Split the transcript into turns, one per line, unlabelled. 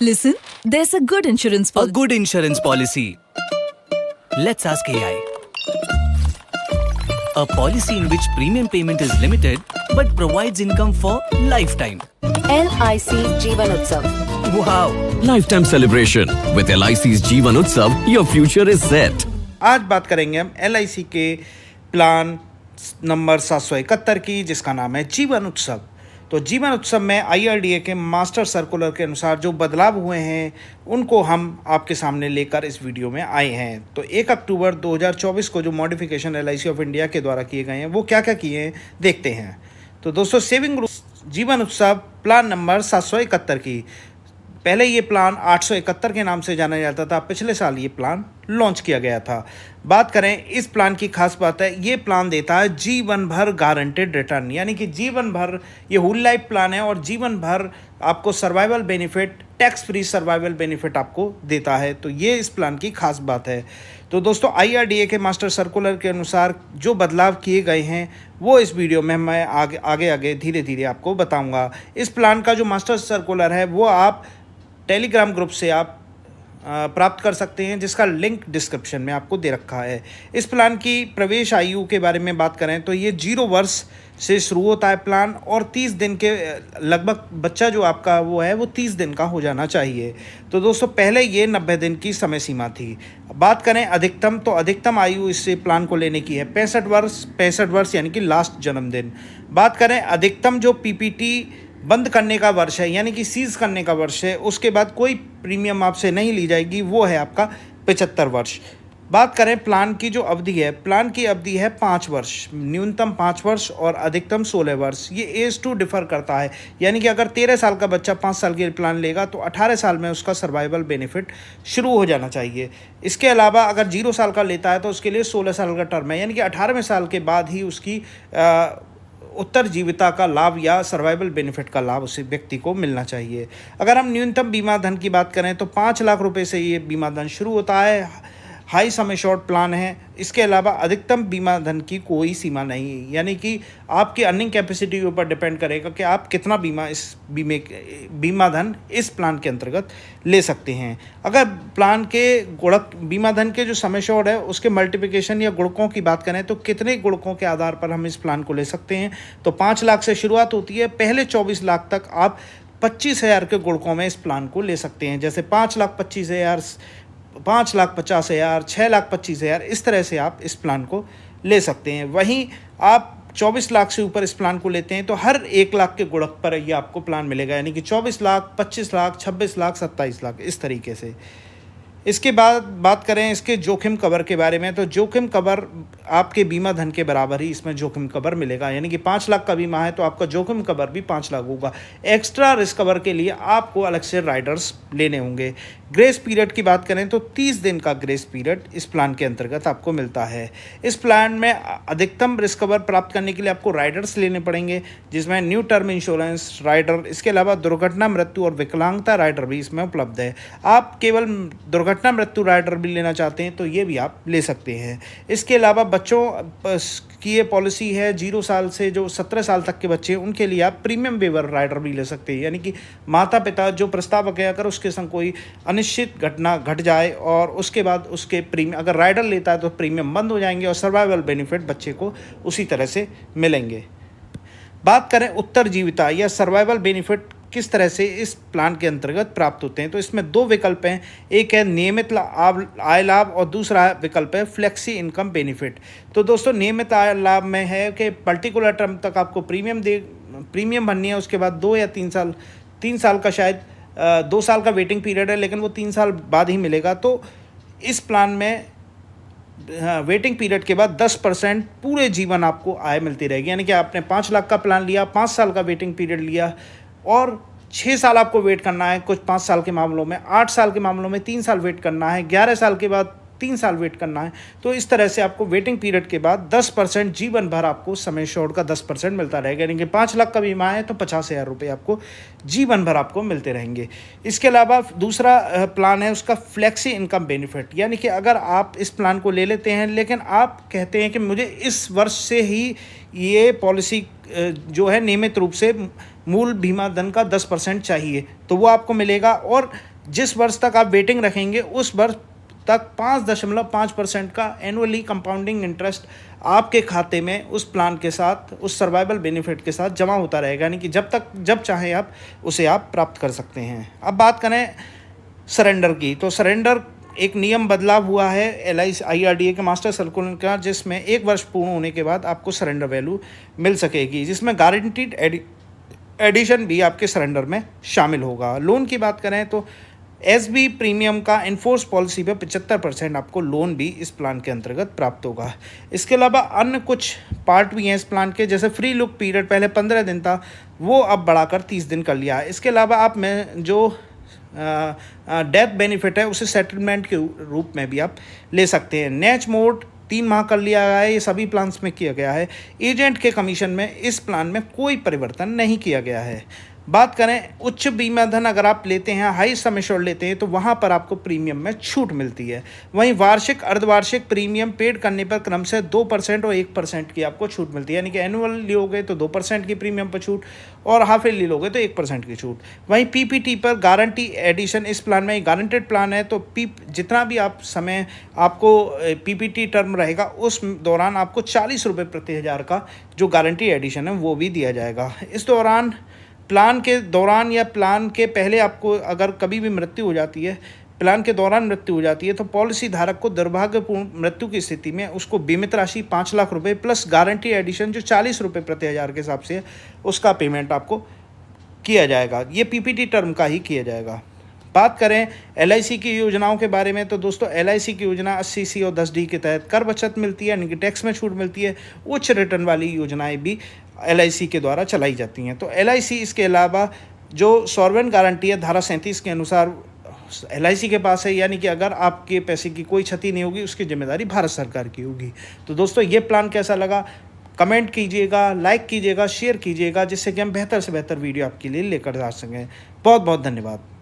Listen, there's a good insurance
A
policy.
good insurance policy. Let's ask AI. A policy in which premium payment is limited but provides income for lifetime.
LIC Jeevan Utsav.
Wow!
Lifetime celebration with LIC's Jeevan Utsav. Your future is set.
आज बात करेंगे हम LIC के plan number 771 की, जिसका नाम है जीवन उत्सव। तो जीवन उत्सव में IRDA के मास्टर सर्कुलर के अनुसार जो बदलाव हुए हैं उनको हम आपके सामने लेकर इस वीडियो में आए हैं। तो 1 अक्टूबर 2024 को जो मॉडिफिकेशन LIC ऑफ इंडिया के द्वारा किए गए हैं वो क्या क्या किए हैं देखते हैं। तो दोस्तों, सेविंग ग्रुप जीवन उत्सव प्लान नंबर 771 की, पहले ये प्लान 871 के नाम से जाना जाता था। पिछले साल ये प्लान लॉन्च किया गया था। बात करें इस प्लान की खास बात है, ये प्लान देता है जीवन भर गारंटेड रिटर्न, यानी कि जीवन भर ये होल लाइफ प्लान है और जीवन भर आपको survival benefit, tax free survival benefit आपको देता है। तो ये इस प्लान की खास बात है। तो दोस्तों, IRDA के मास्टर सर्कुलर के अनुसार जो बदलाव किए गए हैं वो इस वीडियो में मैं आगे धीरे धीरे आपको बताऊंगा। इस प्लान का जो मास्टर सर्कुलर है वो आप टेलीग्राम ग्रुप से आप प्राप्त कर सकते हैं, जिसका लिंक डिस्क्रिप्शन में आपको दे रखा है। इस प्लान की प्रवेश आयु के बारे में बात करें तो ये 0 वर्ष से शुरू होता है प्लान, और 30 दिन के लगभग बच्चा जो आपका वो है वो 30 दिन का हो जाना चाहिए। तो दोस्तों, पहले ये 90 दिन की समय सीमा थी। बात करें अधिकतम, तो अधिकतम आयु इससे प्लान को लेने की है 65 वर्ष यानी कि लास्ट जन्मदिन। बात करें अधिकतम जो PPT बंद करने का वर्ष है, यानी कि सीज करने का वर्ष है, उसके बाद कोई प्रीमियम आपसे नहीं ली जाएगी, वो है आपका 75 वर्ष। बात करें प्लान की जो अवधि है, प्लान की अवधि है 5 वर्ष, न्यूनतम 5 वर्ष और अधिकतम 16 वर्ष। ये एज टू डिफर करता है, यानी कि अगर 13 साल का बच्चा 5 साल के प्लान लेगा तो 18 साल में उसका सर्वाइवल बेनिफिट शुरू हो जाना चाहिए। इसके अलावा अगर 0 साल का लेता है तो उसके लिए 16 साल का टर्म है, यानी कि 18वें साल के बाद ही उसकी उत्तर जीविता का लाभ या सर्वाइवल बेनिफिट का लाभ उस व्यक्ति को मिलना चाहिए। अगर हम न्यूनतम बीमा धन की बात करें तो 5 लाख रुपए से ये बीमा धन शुरू होता है। हाई समय शॉर्ट प्लान है। इसके अलावा अधिकतम बीमा धन की कोई सीमा नहीं है, यानी कि आपकी अर्निंग कैपेसिटी के ऊपर डिपेंड करेगा कि आप कितना बीमा धन इस प्लान के अंतर्गत ले सकते हैं। अगर प्लान के गुणक बीमा धन के जो समय शॉर्ट है उसके मल्टीप्लिकेशन या गुणकों की बात करें तो कितने गुणकों के आधार पर हम इस प्लान को ले सकते हैं, तो 5 लाख से शुरुआत होती है। पहले 24 लाख तक आप 25,000 के गुणकों में इस प्लान को ले सकते हैं, जैसे 5,25,000, 5,50,000, 6,25,000, इस तरह से आप इस प्लान को ले सकते हैं। वहीं आप 24 लाख से ऊपर इस प्लान को लेते हैं तो हर 1 लाख के गुणक पर ये आपको प्लान मिलेगा, यानी कि 24 लाख, 25 लाख, 26 लाख, 27 लाख, इस तरीके से। इसके बाद बात करें इसके जोखिम कवर के बारे में, तो जोखिम कवर आपके बीमा धन के बराबर ही इसमें जोखिम कवर मिलेगा, यानी कि 5 लाख का बीमा है तो आपका जोखिम कवर भी 5 लाख होगा। एक्स्ट्रा रिस्क कवर के लिए आपको अलग से राइडर्स लेने होंगे। ग्रेस पीरियड की बात करें तो 30 दिन का ग्रेस पीरियड इस प्लान के अंतर्गत आपको मिलता है। इस प्लान में अधिकतम रिस्क कवर प्राप्त करने के लिए आपको राइडर्स लेने पड़ेंगे, जिसमें न्यू टर्म इंश्योरेंस राइडर, इसके अलावा दुर्घटना, मृत्यु और विकलांगता राइडर भी इसमें उपलब्ध है। आप केवल दुर्घटना मृत्यु राइडर भी लेना चाहते हैं तो ये भी आप ले सकते हैं। इसके अलावा बच्चों की ये पॉलिसी है, 0 साल से जो 17 साल तक के बच्चे हैं उनके लिए आप प्रीमियम वेवर राइडर भी ले सकते हैं, यानी कि माता पिता जो प्रस्तावक है अगर उसके संग कोई अनिश्चित घटना घट जाए और उसके बाद उसके प्रीमियम अगर राइडर लेता है तो प्रीमियम बंद हो जाएंगे और सर्वाइवल बेनिफिट बच्चे को उसी तरह से मिलेंगे। बात करें उत्तर जीविता या सर्वाइवल बेनिफिट किस तरह से इस प्लान के अंतर्गत प्राप्त होते हैं, तो इसमें 2 विकल्प हैं, एक है नियमित आय लाभ और दूसरा विकल्प है फ्लेक्सी इनकम बेनिफिट। तो दोस्तों, नियमित आय लाभ में है कि पर्टिकुलर टर्म तक आपको प्रीमियम भरनी है, उसके बाद 2 या 3 साल का शायद 2 साल का वेटिंग पीरियड है, लेकिन वो 3 साल बाद ही मिलेगा। तो इस प्लान में वेटिंग पीरियड के बाद 10% पूरे जीवन आपको आय मिलती रहेगी, यानी कि आपने 5 लाख का प्लान लिया, 5 साल का वेटिंग पीरियड लिया और 6 साल आपको वेट करना है, कुछ 5 साल के मामलों में, 8 साल के मामलों में 3 साल वेट करना है, 11 साल के बाद 3 साल वेट करना है। तो इस तरह से आपको वेटिंग पीरियड के बाद 10% जीवन भर आपको समय शॉर्ट का 10% मिलता रहेगा, यानी कि 5 लाख का बीमा है तो 50,000 रुपये आपको जीवन भर आपको मिलते रहेंगे। इसके अलावा दूसरा प्लान है उसका फ्लेक्सी इनकम बेनिफिट, यानी कि अगर आप इस प्लान को ले लेते हैं लेकिन आप कहते हैं कि मुझे इस वर्ष से ही ये पॉलिसी जो है नियमित रूप से मूल बीमा धन का 10% चाहिए, तो वो आपको मिलेगा। और जिस वर्ष तक आप वेटिंग रखेंगे उस वर्ष तक 5.5% का एनुअली कंपाउंडिंग इंटरेस्ट आपके खाते में उस प्लान के साथ, उस सर्वाइवल बेनिफिट के साथ जमा होता रहेगा, यानी कि जब चाहें आप उसे आप प्राप्त कर सकते हैं। अब बात करें सरेंडर की, तो सरेंडर एक नियम बदलाव हुआ है IRDA के मास्टर सर्कुलर का, जिसमें 1 वर्ष पूर्ण होने के बाद आपको सरेंडर वैल्यू मिल सकेगी, जिसमें गारंटीड एडिशन भी आपके सरेंडर में शामिल होगा। लोन की बात करें तो SB प्रीमियम का इन्फोर्स पॉलिसी पे 75% आपको लोन भी इस प्लान के अंतर्गत प्राप्त होगा। इसके अलावा अन्य कुछ पार्ट भी हैं इस प्लान के, जैसे फ्री लुक पीरियड पहले 15 दिन था, वो अब बढ़ाकर 30 दिन कर लिया है। इसके अलावा आप में जो डेथ बेनिफिट है उसे सेटलमेंट के रूप में भी आप ले सकते हैं। नेच मोड 3 माह कर लिया गया है, ये सभी प्लान्स में किया गया है। एजेंट के कमीशन में इस प्लान में कोई परिवर्तन नहीं किया गया है। बात करें उच्च बीमा धन अगर आप लेते हैं, हाई सम एश्योर्ड लेते हैं, तो वहाँ पर आपको प्रीमियम में छूट मिलती है। वहीं वार्षिक अर्धवार्षिक प्रीमियम पेड करने पर क्रम से 2% और 1% की आपको छूट मिलती है, यानी कि एनुअल लोगे तो 2% की प्रीमियम पर छूट और हाफ ईयरली लोगे तो 1% की छूट। वहीं PPT पर गारंटी एडिशन, इस प्लान में गारंटेड प्लान है, तो जितना भी आप समय आपको PPT टर्म रहेगा उस दौरान आपको 40 रुपये प्रति हज़ार का जो गारंटी एडिशन है वो भी दिया जाएगा। इस दौरान प्लान के दौरान या प्लान के पहले आपको अगर कभी भी मृत्यु हो जाती है, प्लान के दौरान मृत्यु हो जाती है, तो पॉलिसी धारक को दुर्भाग्यपूर्ण मृत्यु की स्थिति में उसको बीमित राशि 5 लाख रुपए प्लस गारंटी एडिशन जो 40 रुपये प्रति हज़ार के हिसाब से है उसका पेमेंट आपको किया जाएगा। ये PPT टर्म का ही किया जाएगा। बात करें LIC की योजनाओं के बारे में, तो दोस्तों LIC की योजना 80C और 10D के तहत कर बचत मिलती है, यानी कि टैक्स में छूट मिलती है। उच्च रिटर्न वाली योजनाएं भी LIC के द्वारा चलाई जाती हैं। तो LIC इसके अलावा जो सॉवरेन गारंटी है धारा 37 के अनुसार LIC के पास है, यानी कि अगर आपके पैसे की कोई क्षति नहीं होगी उसकी जिम्मेदारी भारत सरकार की होगी। तो दोस्तों ये प्लान कैसा लगा कमेंट कीजिएगा, लाइक कीजिएगा, शेयर कीजिएगा, जिससे कि हम बेहतर से बेहतर वीडियो आपके लिए लेकर आ सकें। बहुत बहुत धन्यवाद।